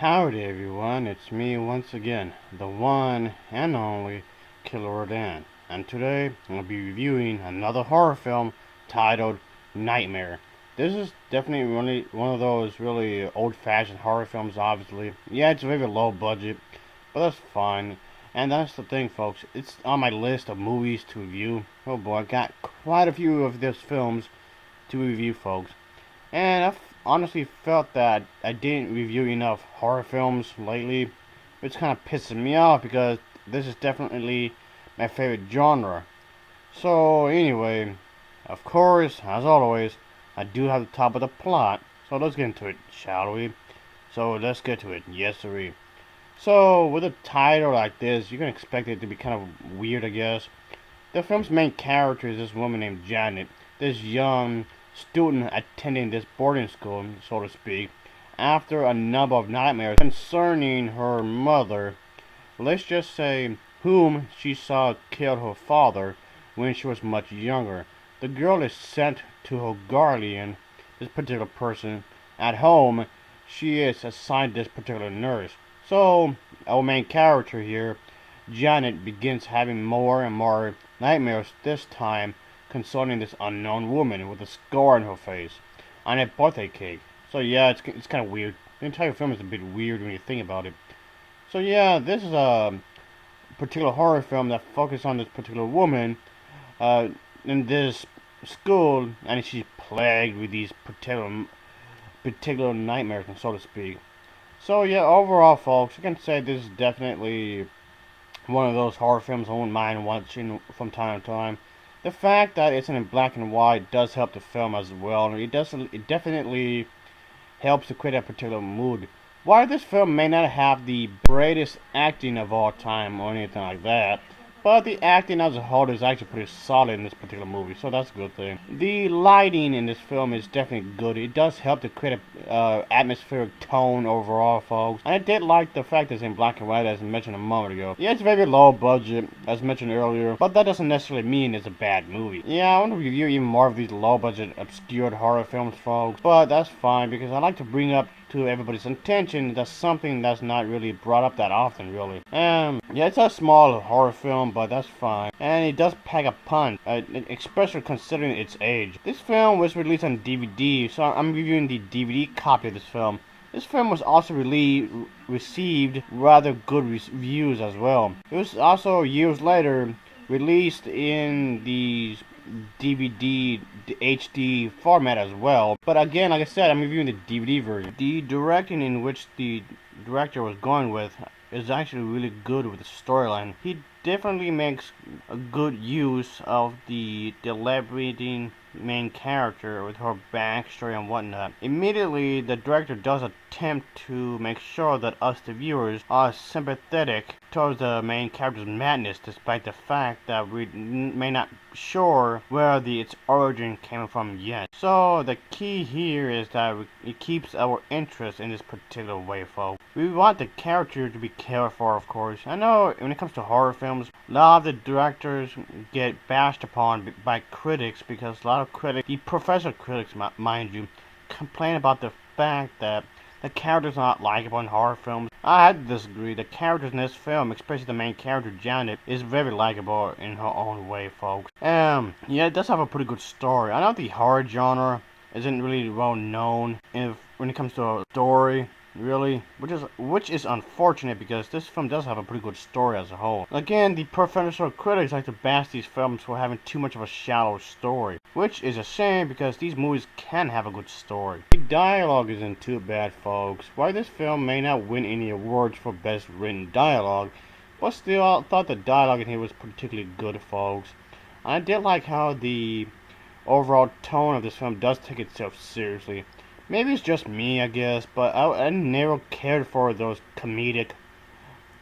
Howdy everyone, it's me once again, the one and only Killer Dan, and today I'm going to be reviewing another horror film titled Nightmare. This is definitely one of those really old-fashioned horror films, obviously. Yeah, it's very low budget, but that's fine. And that's the thing, folks, it's on my list of movies to review. Oh boy, I got quite a few of these films to review, folks. And I've honestly felt that I didn't review enough horror films lately, which kind of pisses me off because this is definitely my favorite genre. So anyway, of course, as always, I do have the top of the plot. So let's get into it, shall we? So let's get to it. Yes, sir. So with a title like this, you can expect it to be kind of weird, I guess. The film's main character is this woman named Janet, this young student attending this boarding school, so to speak, after a number of nightmares concerning her mother, let's just say, whom she saw kill her father when she was much younger. The girl is sent to her guardian, this particular person, at home. She is assigned this particular nurse. So, our main character here, Janet, begins having more and more nightmares, this time concerning this unknown woman with a scar on her face on a birthday cake. So yeah, it's kind of weird. The entire film is a bit weird when you think about it. So yeah, this is a particular horror film that focuses on this particular woman uh, in this school, and she's plagued with these particular nightmares, so to speak. So yeah, overall, folks, I can say this is definitely one of those horror films I wouldn't mind watching from time to time. The fact that it's in black and white does help the film as well. It definitely helps to create a particular mood. While this film may not have the greatest acting of all time or anything like that, but the acting as a whole is actually pretty solid in this particular movie, so that's a good thing. The lighting in this film is definitely good. It does help to create a atmospheric tone overall, folks. And I did like the fact that it's in black and white, as I mentioned a moment ago. Yeah, it's very low budget, as mentioned earlier, but that doesn't necessarily mean it's a bad movie. Yeah, I want to review even more of these low budget, obscured horror films, folks, but that's fine because I like to bring up to everybody's attention that's something that's not really brought up that often, really. Yeah, it's a small horror film, but that's fine. And it does pack a punch, especially considering its age. This film was released on DVD, so I'm reviewing the DVD copy of this film. This film was also received rather good reviews as well. It was also years later released in the DVD HD format as well. But again, like I said, I'm reviewing the DVD version. The directing in which the director was going with is actually really good with the storyline. He definitely makes a good use of the elaborating main character with her backstory and whatnot. Immediately, the director does attempt to make sure that us, the viewers, are sympathetic towards the main character's madness, despite the fact that we may not be sure where its origin came from yet. So the key here is that it keeps our interest in this particular way, folks. We want the character to be cared for, of course. I know when it comes to horror films, a lot of the directors get bashed upon by critics because a lot of critics, the professional critics, mind you, complain about the fact that the characters are not likable in horror films. I had to disagree. The characters in this film, especially the main character Janet, is very likable in her own way, folks. Yeah, it does have a pretty good story. I know the horror genre isn't really well known when it comes to a story, really, which is unfortunate because this film does have a pretty good story as a whole. Again, the professional critics like to bash these films for having too much of a shallow story, which is a shame because these movies can have a good story. The dialogue isn't too bad, folks. While this film may not win any awards for best written dialogue, but still, I thought the dialogue in here was particularly good, folks. I did like how the overall tone of this film does take itself seriously. Maybe it's just me, I guess, but I never cared for those comedic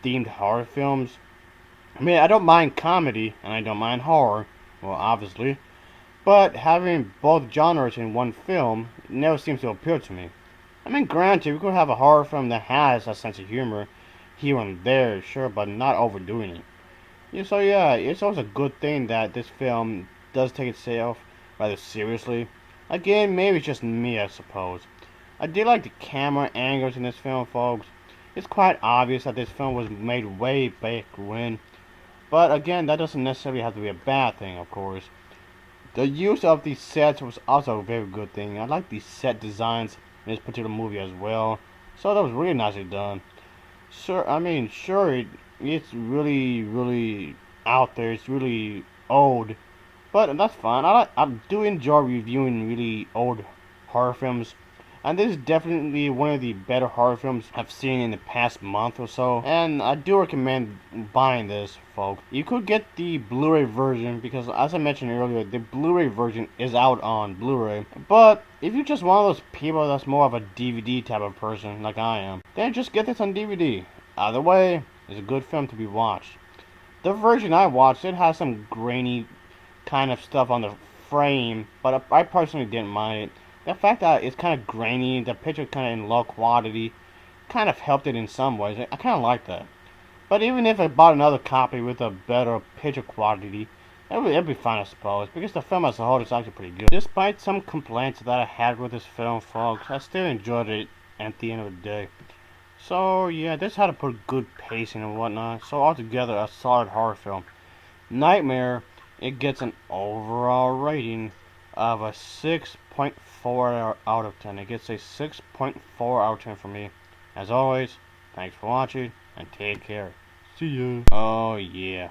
themed horror films. I mean, I don't mind comedy and I don't mind horror, well, obviously, but having both genres in one film never seems to appeal to me. I mean, granted, we could have a horror film that has a sense of humor here and there, sure, but not overdoing it. Yeah, so yeah, it's always a good thing that this film does take itself rather seriously. Again, maybe it's just me, I suppose. I did like the camera angles in this film, folks. It's quite obvious that this film was made way back when. But again, that doesn't necessarily have to be a bad thing, of course. The use of these sets was also a very good thing. I like the set designs in this particular movie as well. So that was really nicely done. Sure, I mean, sure, it's really, really out there. It's really old, but that's fine. I do enjoy reviewing really old horror films, and this is definitely one of the better horror films I've seen in the past month or so. And I do recommend buying this, folks. You could get the Blu-ray version because, as I mentioned earlier, the Blu-ray version is out on Blu-ray. But if you're just one of those people that's more of a DVD type of person, like I am, then just get this on DVD. Either way, it's a good film to be watched. The version I watched, it has some grainy kind of stuff on the frame, but I personally didn't mind it. The fact that it's kind of grainy, the picture kind of in low quality, kind of helped it in some ways. I kind of like that. But even if I bought another copy with a better picture quality, it'd be fine, I suppose, because the film as a whole is actually pretty good. Despite some complaints that I had with this film, folks, I still enjoyed it at the end of the day. So yeah, this had a pretty good pacing and whatnot. So altogether, a solid horror film. Nightmare, it gets an overall rating of a 6.4 out of 10. It gets a 6.4 out of 10 for me. As always, thanks for watching and take care. See ya. Oh yeah.